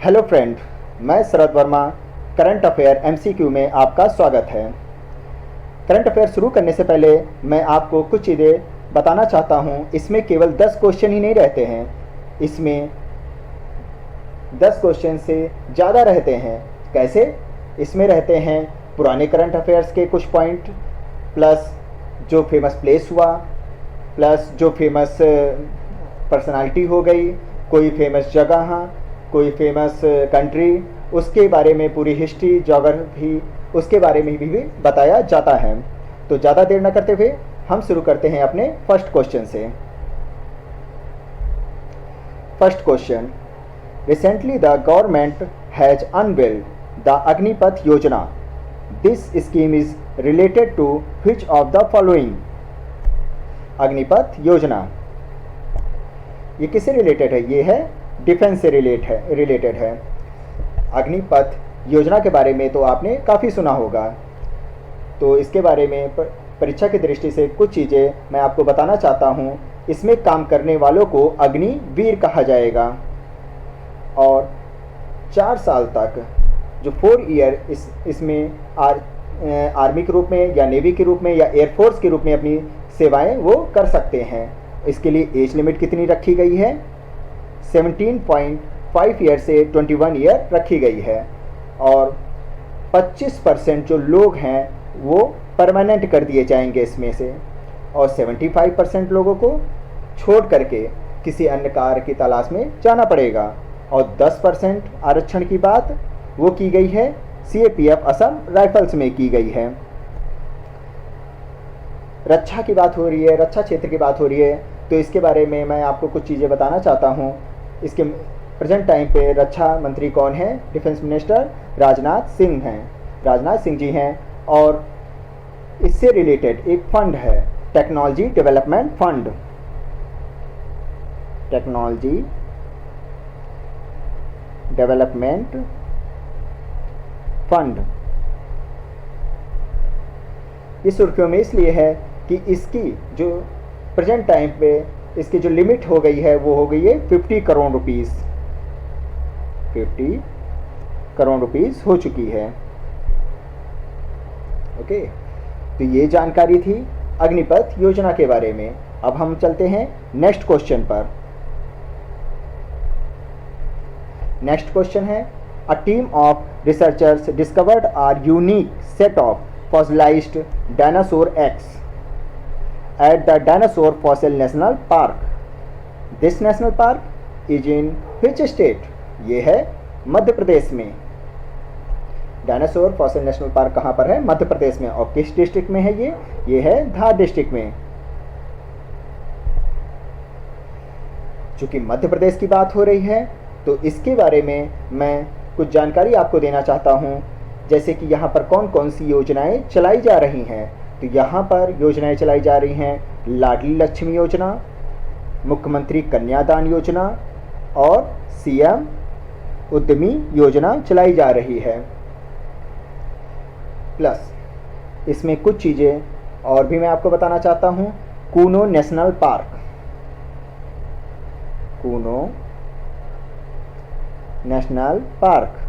Hello friend, मैं शरद Verma. Current affair MCQ में आपका स्वागत है। करंट अफेयर शुरू करने से पहले मैं आपको कुछ चीज़ें बताना चाहता हूँ। इसमें केवल 10 क्वेश्चन ही नहीं रहते हैं, इसमें 10 क्वेश्चन से ज़्यादा रहते हैं। कैसे? इसमें रहते हैं पुराने करंट अफेयर्स के कुछ पॉइंट, प्लस जो फेमस प्लेस हुआ, प्लस जो फेमस पर्सनालिटी हो गई, कोई फेमस जगह, कोई फेमस कंट्री, उसके बारे में पूरी हिस्ट्री, ज्योग्राफी, उसके बारे में भी बताया जाता है। तो ज़्यादा देर न करते हुए हम शुरू करते हैं अपने फर्स्ट क्वेश्चन से। First question, recently the government has unveiled the Agnipath Yojana. This scheme is related to which of the following? Agnipath Yojana ये किससे रिलेटेड है? ये है डिफेंस से रिलेटेड है। अग्निपथ योजना के बारे में तो आपने काफ़ी सुना होगा, तो इसके बारे में परीक्षा की दृष्टि से कुछ चीज़ें मैं आपको बताना चाहता हूँ। इसमें काम करने वालों को अग्निवीर कहा जाएगा, और 4 साल तक जो 4 ईयर इसमें आर्मी के रूप में या नेवी के रूप में या एयरफोर्स के रूप में अपनी सेवाएं वो कर सकते हैं। इसके लिए एज लिमिट कितनी रखी गई है? 17.5 ईयर से 21 ईयर रखी गई है, और 25% जो लोग हैं वो परमानेंट कर दिए जाएंगे इसमें से, और 75% लोगों को छोड़ करके किसी अन्य कार्य की तलाश में जाना पड़ेगा। और 10% आरक्षण की बात वो की गई है सीएपीएफ असम राइफल्स में की गई है। रक्षा की बात हो रही है, रक्षा क्षेत्र की बात हो रही है, तो इसके बारे में मैं आपको कुछ चीज़ें बताना चाहता हूँ। इसके प्रेजेंट टाइम पे रक्षा मंत्री कौन है? डिफेंस मिनिस्टर राजनाथ सिंह हैं, राजनाथ सिंह जी हैं। और इससे रिलेटेड एक फंड है, technology development fund. Technology development fund ये सुर्खियों में इसलिए है कि इसकी जो प्रेजेंट टाइम पे इसकी जो लिमिट हो गई है वो हो गई है 50 करोड़ रुपीस। 50 करोड़ रुपीस हो चुकी है। ओके, तो ये जानकारी थी अग्निपथ योजना के बारे में। अब हम चलते हैं नेक्स्ट क्वेश्चन पर। नेक्स्ट क्वेश्चन है, a team of researchers discovered are unique set of fossilized dinosaur eggs at the Dinosaur Fossil National Park. This national park is in which state? ये है मध्य प्रदेश में। डायनासोर फॉसिल नेशनल पार्क कहाँ पर है? मध्य प्रदेश में। और किस डिस्ट्रिक्ट में है ये है धार डिस्ट्रिक्ट में। चूंकि मध्य प्रदेश की बात हो रही है तो इसके बारे में मैं कुछ जानकारी आपको देना चाहता हूँ, जैसे कि यहाँ पर कौन कौन सी योजनाएं चलाई जा रही हैं। तो यहाँ पर योजनाएं चलाई जा रही हैं लाडली लक्ष्मी योजना, मुख्यमंत्री कन्यादान योजना और सीएम उद्यमी योजना चलाई जा रही है। प्लस इसमें कुछ चीज़ें और भी मैं आपको बताना चाहता हूँ। Kuno national park, Kuno national park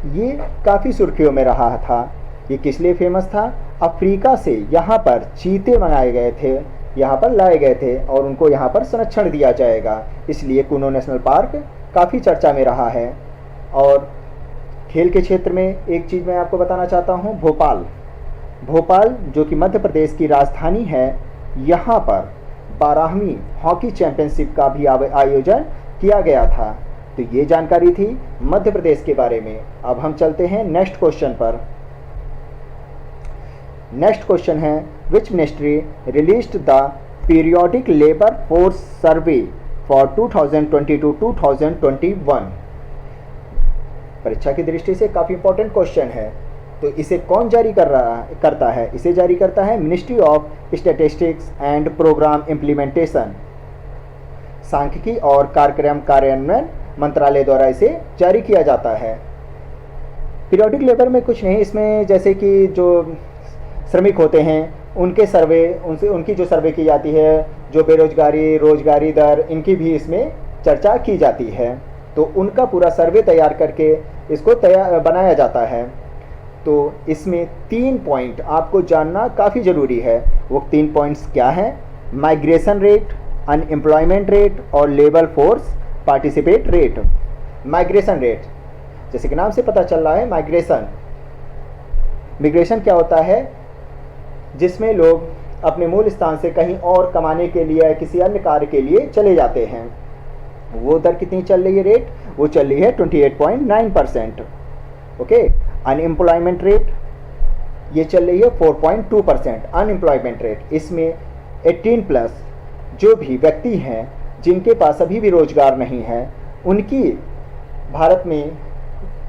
ये काफ़ी सुर्खियों में रहा था। ये किस लिए फेमस था? अफ्रीका से यहाँ पर चीते मंगाए गए थे, यहाँ पर लाए गए थे, और उनको यहाँ पर संरक्षण दिया जाएगा, इसलिए कूनो नेशनल पार्क काफ़ी चर्चा में रहा है। और खेल के क्षेत्र में एक चीज़ मैं आपको बताना चाहता हूँ। भोपाल जो कि मध्य प्रदेश की राजधानी है, यहाँ पर 12वीं हॉकी चैंपियनशिप का भी आयोजन किया गया था। तो ये जानकारी थी मध्य प्रदेश के बारे में। अब हम चलते हैं नेक्स्ट क्वेश्चन पर। नेक्स्ट क्वेश्चन है, which ministry released the periodic labour force survey for 2020-2021? परीक्षा की दृष्टि से काफ़ी इंपॉर्टेंट क्वेश्चन है। तो इसे कौन जारी करता है? इसे जारी करता है ministry of statistics and program implementation. सांख्यिकी और कार्यक्रम कार्यान्वयन मंत्रालय द्वारा इसे जारी किया जाता है। पीरियोडिक लेबर में कुछ नहीं, इसमें जैसे कि जो श्रमिक होते हैं उनके सर्वे, उनसे उनकी जो सर्वे की जाती है, जो बेरोजगारी, रोजगारी दर, इनकी भी इसमें चर्चा की जाती है। तो उनका पूरा सर्वे तैयार करके इसको बनाया जाता है। तो इसमें 3 पॉइंट आपको जानना काफ़ी ज़रूरी है। वो 3 पॉइंट्स क्या हैं? माइग्रेशन रेट, अनएम्प्लॉयमेंट रेट और labour force participate rate. Migration rate, जैसे कि नाम से पता चल रहा है, मिग्रेशन क्या होता है? जिसमें लोग अपने मूल स्थान से कहीं और कमाने के लिए या किसी अन्य कार्य के लिए चले जाते हैं। वो दर कितनी चल रही है? रेट वो चल रही है 28.9%। ओके। अनएम्प्लॉयमेंट रेट ये चल रही है 4.2%। अनएम्प्लॉयमेंट रेट, इसमें 18+ जो भी व्यक्ति हैं जिनके पास अभी भी रोजगार नहीं है, उनकी भारत में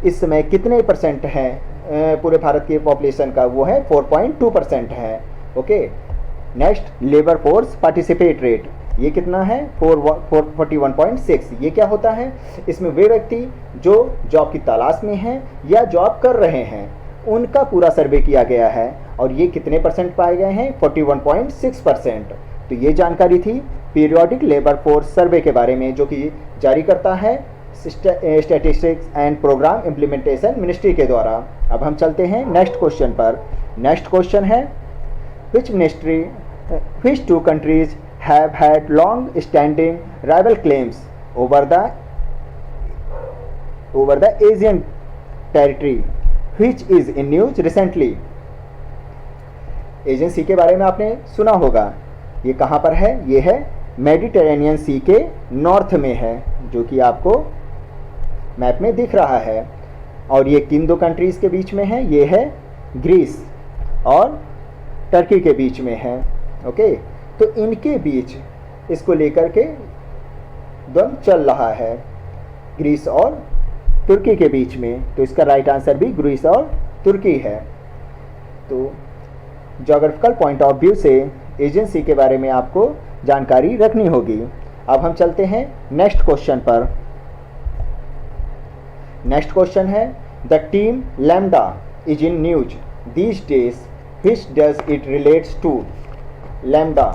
इस समय कितने परसेंट हैं पूरे भारत की पॉपुलेशन का? वो है 4.2% है। Okay. Next, labour force participate rate, ये कितना है? 41.6। ये क्या होता है? इसमें वे व्यक्ति जो जॉब की तलाश में हैं या जॉब कर रहे हैं, उनका पूरा सर्वे किया गया है और ये कितने परसेंट पाए गए हैं? 41.6%। तो ये जानकारी थी पीरियोडिक लेबर फोर्स सर्वे के बारे में, जो कि जारी करता है statistics and program implementation ministry के द्वारा। अब हम चलते हैं नेक्स्ट क्वेश्चन पर। नेक्स्ट क्वेश्चन है, which two countries have had long standing rival claims over the Asian territory which is in news recently? Asian sea के बारे में आपने सुना होगा। ये कहाँ पर है? ये है मेडिटेरेनियन सी के नॉर्थ में है, जो कि आपको मैप में दिख रहा है। और ये किन 2 कंट्रीज़ के बीच में है? ये है ग्रीस और टर्की के बीच में है। ओके। तो इनके बीच इसको लेकर के द्वंद्व चल रहा है, ग्रीस और तुर्की के बीच में। तो इसका राइट आंसर भी ग्रीस और तुर्की है। तो ज्योग्राफिकल पॉइंट ऑफ व्यू से एशियन सी के बारे में आपको जानकारी रखनी होगी। अब हम चलते हैं नेक्स्ट क्वेश्चन पर। नेक्स्ट क्वेश्चन है, the team lambda is in news these days, which does it relates to? Lambda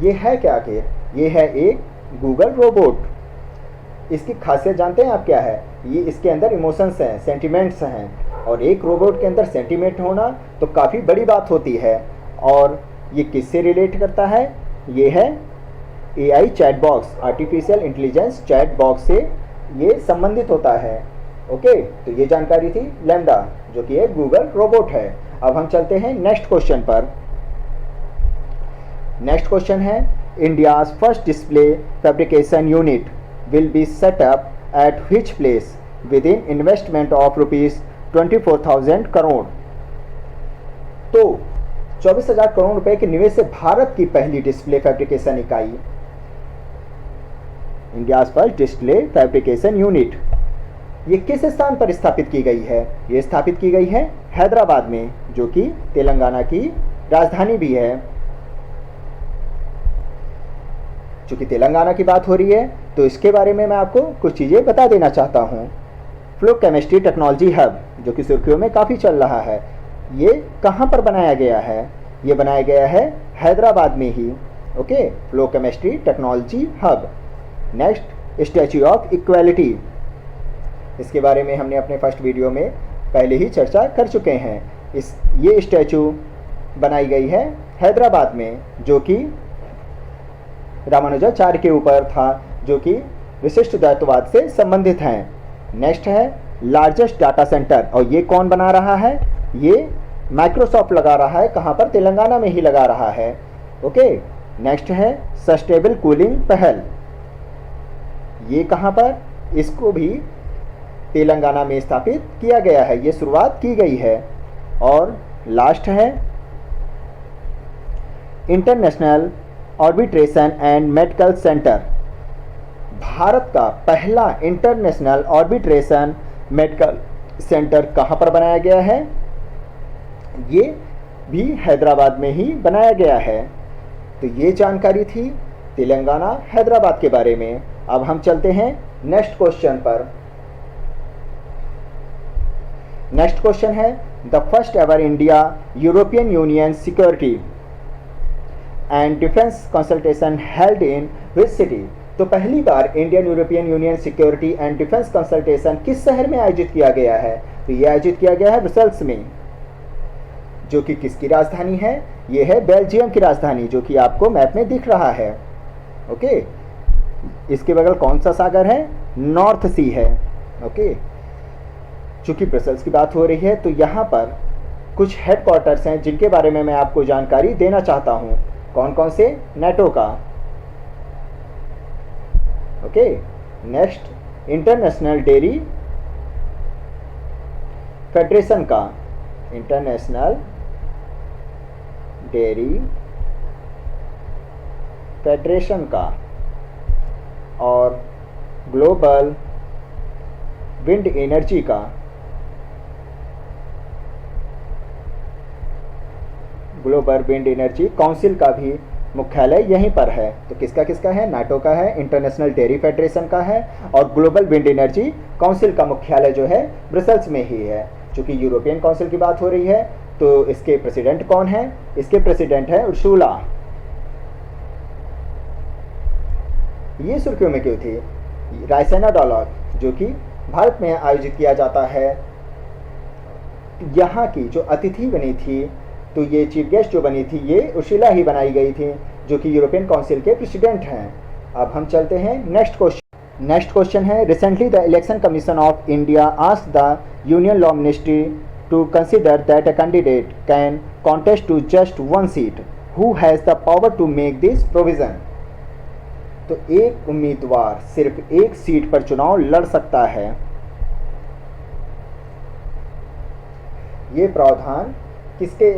ये है क्या आखिर? ये है एक गूगल रोबोट। इसकी खासियत जानते हैं आप क्या है? ये इसके अंदर इमोशंस हैं, सेंटिमेंट्स हैं, और एक रोबोट के अंदर सेंटिमेंट होना तो काफ़ी बड़ी बात होती है। और ये किससे रिलेट करता है? ये है AI chat box, artificial intelligence chat box से ये संबंधित होता है। ओके। तो ये जानकारी थी लैम्डा, जो कि एक गूगल रोबोट है। अब हम चलते हैं नेक्स्ट क्वेश्चन पर। नेक्स्ट क्वेश्चन है, India's first display fabrication unit will be set up at which place with in investment of ₹24,000 crore? तो 24,000 करोड़ रुपए के निवेश से भारत की पहली डिस्प्ले फैब्रिकेशन इकाई, India's first display fabrication unit, ये किस स्थान पर स्थापित की गई है? ये स्थापित की गई है हैदराबाद में, जो कि तेलंगाना की राजधानी भी है। चूंकि तेलंगाना की बात हो रही है तो इसके बारे में मैं आपको कुछ चीज़ें बता देना चाहता हूँ। फ्लो केमिस्ट्री टेक्नोलॉजी हब, जो कि सुर्खियों में काफ़ी चल रहा है, ये कहाँ पर बनाया गया है? ये बनाया गया है हैदराबाद में ही। Okay. Flow chemistry technology hub. Next, statue of equality, इसके बारे में हमने अपने फर्स्ट वीडियो में पहले ही चर्चा कर चुके हैं। ये स्टैचू बनाई गई है हैदराबाद में, जो कि रामानुजाचार्य के ऊपर था, जो कि विशिष्ट द्वैतवाद से संबंधित हैं। नेक्स्ट है लार्जेस्ट डाटा सेंटर, और ये कौन बना रहा है? ये माइक्रोसॉफ्ट लगा रहा है। कहाँ पर? तेलंगाना में ही लगा रहा है। ओके। नेक्स्ट है सस्टेनेबल कूलिंग पहल, ये कहाँ पर? इसको भी तेलंगाना में स्थापित किया गया है, ये शुरुआत की गई है। और लास्ट है international arbitration and medical centre, Bharat का पहला इंटरनेशनल ऑर्बिट्रेशन मेडिकल सेंटर कहाँ पर बनाया गया है? ये भी हैदराबाद में ही बनाया गया है। तो ये जानकारी थी तेलंगाना हैदराबाद के बारे में। अब हम चलते हैं नेक्स्ट क्वेश्चन पर। नेक्स्ट क्वेश्चन है, the first ever India European Union security and defence consultation held in which city? तो पहली बार Indian European Union security and defence consultation किस शहर में आयोजित किया गया है? तो ये आयोजित किया गया है ब्रसेल्स में, जो कि किसकी राजधानी है? ये है बेल्जियम की राजधानी, जो कि आपको मैप में दिख रहा है। ओके, इसके बगल कौन सा सागर है? नॉर्थ सी है। ओके, चूंकि ब्रसेल्स की बात हो रही है तो यहाँ पर कुछ हेडक्वार्टर्स हैं जिनके बारे में मैं आपको जानकारी देना चाहता हूँ। कौन कौन से? नाटो का, okay, next international dairy federation का, इंटरनेशनल डेयरी फेडरेशन का, और ग्लोबल विंड एनर्जी का, ग्लोबल विंड एनर्जी काउंसिल का भी मुख्यालय यहीं पर है। तो किसका किसका है? नाटो का है, इंटरनेशनल डेयरी फेडरेशन का है, और ग्लोबल विंड एनर्जी काउंसिल का मुख्यालय जो है ब्रसेल्स में ही है। चूंकि यूरोपियन काउंसिल की बात हो रही है तो इसके प्रेसिडेंट कौन है? इसके प्रेसिडेंट है उर्सुला। ये सुर्खियों में क्यों थी? रायसेना डायलॉग जो कि भारत में आयोजित किया जाता है, यहाँ की जो अतिथि बनी थी, तो ये चीफ गेस्ट जो बनी थी ये उर्सुला ही बनाई गई थी, जो कि यूरोपियन काउंसिल के प्रेसिडेंट हैं। अब हम चलते हैं नेक्स्ट क्वेश्चन। नेक्स्ट क्वेश्चन है, recently the election commission of India asked the union law ministry to consider that a candidate can contest to just one seat, who has the power to make this provision? तो एक उम्मीदवार सिर्फ एक seat पर चुनाव लड़ सकता है। ये प्रावधान किसके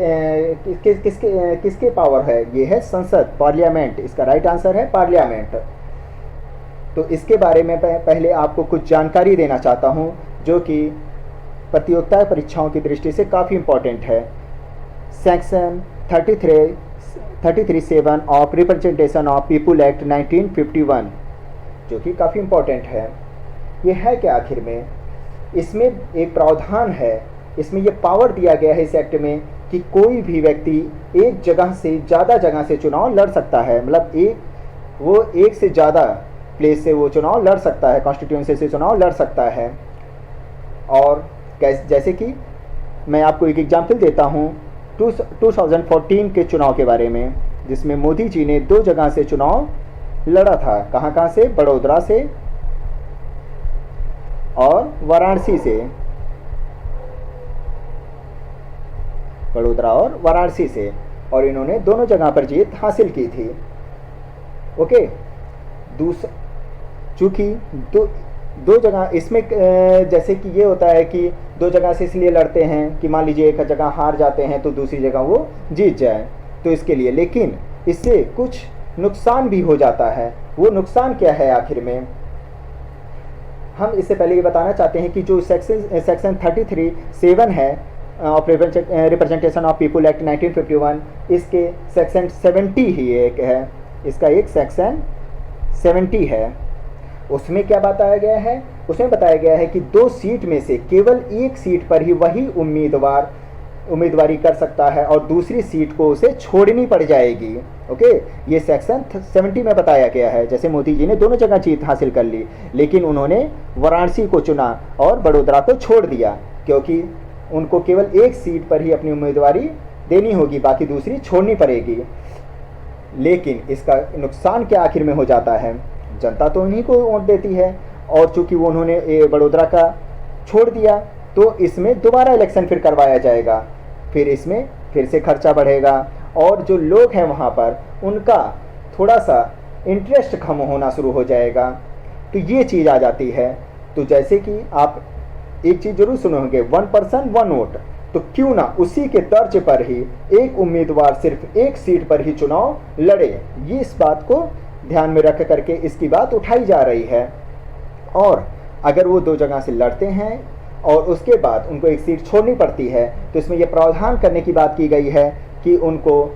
पावर है? ये है संसद, पार्लियामेंट। इसका राइट आंसर है पार्लियामेंट। तो इसके बारे में पहले आपको कुछ जानकारी देना चाहता हूँ, जो कि प्रतियोगिता परीक्षाओं की दृष्टि से काफ़ी इम्पोर्टेंट है। Section 33(7) of representation of people act 1951, जो कि काफ़ी इम्पोर्टेंट है। ये है क्या आखिर में? इसमें एक प्रावधान है, इसमें ये पावर दिया गया है इस एक्ट में कि कोई भी व्यक्ति एक जगह से ज़्यादा जगह से चुनाव लड़ सकता है। मतलब एक से ज़्यादा प्लेस से वो चुनाव लड़ सकता है, कॉन्स्टिट्यूएंसी से चुनाव लड़ सकता है। और जैसे कि मैं आपको एक एग्जाम्पल देता हूँ 2014 के चुनाव के बारे में, जिसमें मोदी जी ने 2 जगह से चुनाव लड़ा था। कहाँ कहाँ से? बड़ौदा से और वाराणसी से। बड़ोदरा और वाराणसी से, और इन्होंने दोनों जगह पर जीत हासिल की थी। ओके, चूँकि दो जगह इसमें जैसे कि ये होता है कि 2 जगह से इसलिए लड़ते हैं कि मान लीजिए एक जगह हार जाते हैं तो दूसरी जगह वो जीत जाए, तो इसके लिए। लेकिन इससे कुछ नुकसान भी हो जाता है। वो नुकसान क्या है आखिर में? हम इससे पहले ये बताना चाहते हैं कि जो सेक्शन 33(7) है of representation of people act 1951, इसके सेक्शन 70 ही एक है, इसका एक सेक्शन 70 है। उसमें क्या बताया गया है? उसमें बताया गया है कि 2 सीट में से केवल एक सीट पर ही वही उम्मीदवारी कर सकता है और दूसरी सीट को उसे छोड़नी पड़ जाएगी। ओके, ये सेक्शन 70 में बताया गया है। जैसे मोदी जी ने दोनों जगह जीत हासिल कर ली, लेकिन उन्होंने वाराणसी को चुना और बड़ोदरा को छोड़ दिया, क्योंकि उनको केवल एक सीट पर ही अपनी उम्मीदवारी देनी होगी, बाकी दूसरी छोड़नी पड़ेगी। लेकिन इसका नुकसान क्या आखिर में हो जाता है? जनता तो उन्हीं को वोट देती है, और चूंकि वो उन्होंने बड़ोदरा का छोड़ दिया तो इसमें दोबारा इलेक्शन फिर करवाया जाएगा, फिर इसमें फिर से खर्चा बढ़ेगा, और जो लोग हैं वहाँ पर उनका थोड़ा सा इंटरेस्ट कम होना शुरू हो जाएगा। तो ये चीज़ आ जाती है। तो जैसे कि आप एक चीज़ जरूर सुने होंगे, 1 पर्सन 1 वोट, तो क्यों ना उसी के तर्ज पर ही एक उम्मीदवार सिर्फ एक सीट पर ही चुनाव लड़े। ये इस बात को ध्यान में रख करके इसकी बात उठाई जा रही है। और अगर वो 2 जगह से लड़ते हैं और उसके बाद उनको एक सीट छोड़नी पड़ती है, तो इसमें यह प्रावधान करने की बात की गई है कि उनको,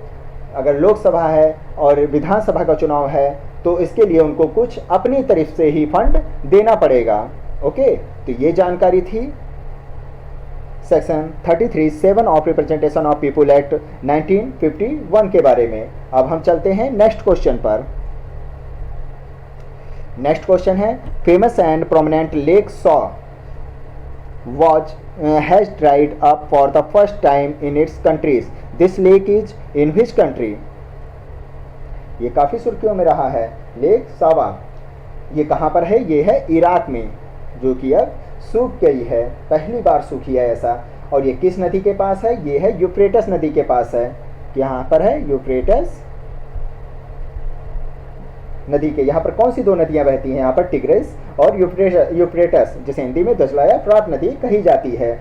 अगर लोकसभा है और विधानसभा का चुनाव है, तो इसके लिए उनको कुछ अपनी तरफ से ही फंड देना पड़ेगा। ओके, तो ये जानकारी थी section 33(7) of representation of people act 1951 के बारे में। अब हम चलते हैं नेक्स्ट क्वेश्चन पर। नेक्स्ट क्वेश्चन है, famous and prominent lake saw was has dried up for the first time in its countries. This lake is in which country? ये काफ़ी सुर्खियों में रहा है। लेक सावा ये कहाँ पर है? ये है इराक में, जो कि अब सूख गई है, पहली बार सूखी है ऐसा। और ये किस नदी के पास है? ये है यूफ्रेटस नदी के पास है। यहाँ पर है यूफ्रेटस नदी के। यहाँ पर कौन सी दो नदियाँ बहती हैं? यहाँ पर टिग्रिस और यूफ्रेटस, जिसे हिंदी में दजला या फ्रात नदी कही जाती है।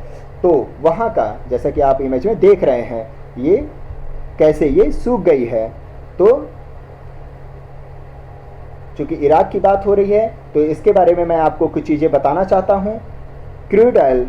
तो वहाँ का, जैसा कि आप इमेज में देख रहे हैं, ये कैसे ये सूख गई है। तो चूँकि इराक की बात हो रही है, तो इसके बारे में मैं आपको कुछ चीज़ें बताना चाहता हूँ। क्रूड ऑयल,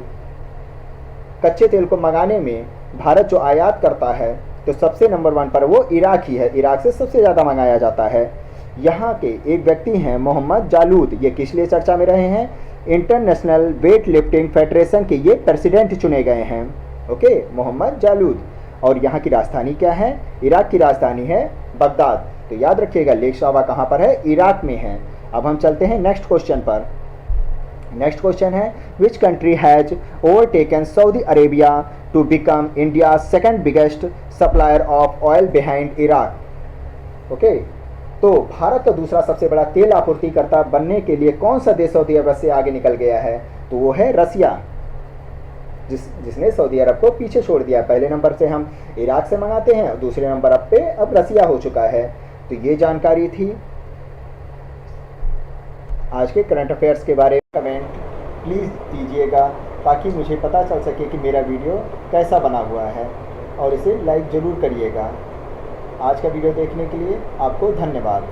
कच्चे तेल को मंगाने में भारत जो आयात करता है, तो सबसे नंबर 1 पर वो इराक ही है। इराक से सबसे ज़्यादा मंगाया जाता है। यहाँ के एक व्यक्ति हैं मोहम्मद जालूद, ये किस लिए चर्चा में रहे हैं? इंटरनेशनल वेट लिफ्टिंग फेडरेशन के ये प्रेसिडेंट चुने गए हैं। ओके, मोहम्मद जालूद। और यहाँ की राजधानी क्या है? इराक की राजधानी है बगदाद। तो याद रखिएगा, लेक शावा कहाँ पर है? इराक में है। अब हम चलते हैं नेक्स्ट क्वेश्चन पर। नेक्स्ट क्वेश्चन है, which country has overtaken Saudi Arabia to become India second biggest supplier of oil behind Iraq? Okay, तो भारत का दूसरा सबसे बड़ा तेल आपूर्तिकर्ता बनने के लिए कौन सा देश सऊदी अरब से आगे निकल गया है? तो वो है रसिया, जिसने सऊदी अरब को पीछे छोड़ दिया। पहले नंबर से हम इराक से मंगाते हैं और दूसरे नंबर पे अब रसिया हो चुका है। तो ये जानकारी थी आज के करंट अफेयर्स के बारे में। कमेंट प्लीज़ दीजिएगा ताकि मुझे पता चल सके कि मेरा वीडियो कैसा बना हुआ है, और इसे लाइक ज़रूर करिएगा। आज का वीडियो देखने के लिए आपको धन्यवाद।